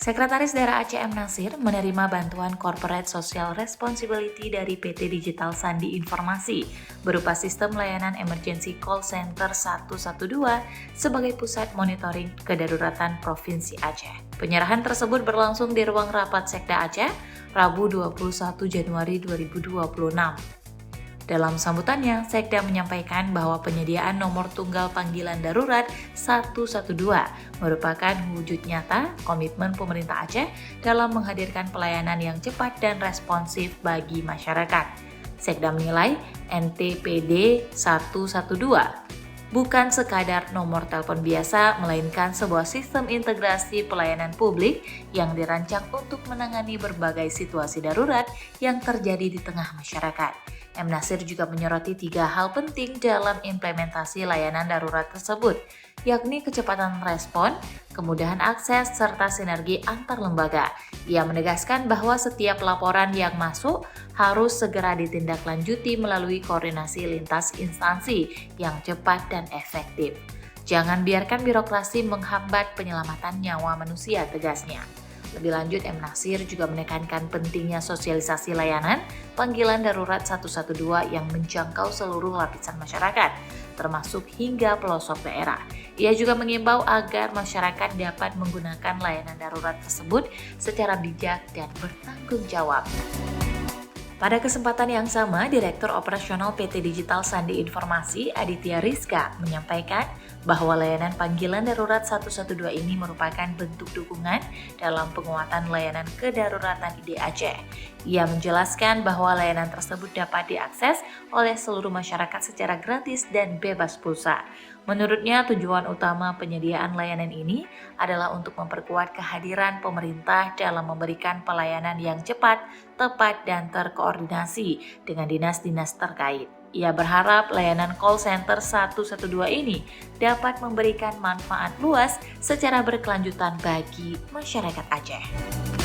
Sekretaris Daerah Aceh M. Nasir menerima bantuan Corporate Social Responsibility dari PT Digital Sandi Informasi berupa sistem layanan Emergency Call Center 112 sebagai pusat monitoring kedaruratan Provinsi Aceh. Penyerahan tersebut berlangsung di ruang rapat Sekda Aceh, Rabu 21 Januari 2026. Dalam sambutannya, Sekda menyampaikan bahwa penyediaan nomor tunggal panggilan darurat 112 merupakan wujud nyata komitmen pemerintah Aceh dalam menghadirkan pelayanan yang cepat dan responsif bagi masyarakat. Sekda menilai NTPD 112 bukan sekadar nomor telepon biasa, melainkan sebuah sistem integrasi pelayanan publik yang dirancang untuk menangani berbagai situasi darurat yang terjadi di tengah masyarakat. M. Nasir juga menyoroti 3 hal penting dalam implementasi layanan darurat tersebut, yakni kecepatan respon, kemudahan akses, serta sinergi antar lembaga. Ia menegaskan bahwa setiap laporan yang masuk harus segera ditindaklanjuti melalui koordinasi lintas instansi yang cepat dan efektif. Jangan biarkan birokrasi menghambat penyelamatan nyawa manusia, tegasnya. Lebih lanjut, M. Nasir juga menekankan pentingnya sosialisasi layanan panggilan darurat 112 yang menjangkau seluruh lapisan masyarakat, termasuk hingga pelosok daerah. Ia juga mengimbau agar masyarakat dapat menggunakan layanan darurat tersebut secara bijak dan bertanggung jawab. Pada kesempatan yang sama, Direktur Operasional PT Digital Sandi Informasi Aditya Rizka menyampaikan bahwa layanan panggilan darurat 112 ini merupakan bentuk dukungan dalam penguatan layanan kedaruratan di Aceh. Ia menjelaskan bahwa layanan tersebut dapat diakses oleh seluruh masyarakat secara gratis dan bebas pulsa. Menurutnya, tujuan utama penyediaan layanan ini adalah untuk memperkuat kehadiran pemerintah dalam memberikan pelayanan yang cepat, tepat, dan terkoordinasi dengan dinas-dinas terkait. Ia berharap layanan call center 112 ini dapat memberikan manfaat luas secara berkelanjutan bagi masyarakat Aceh.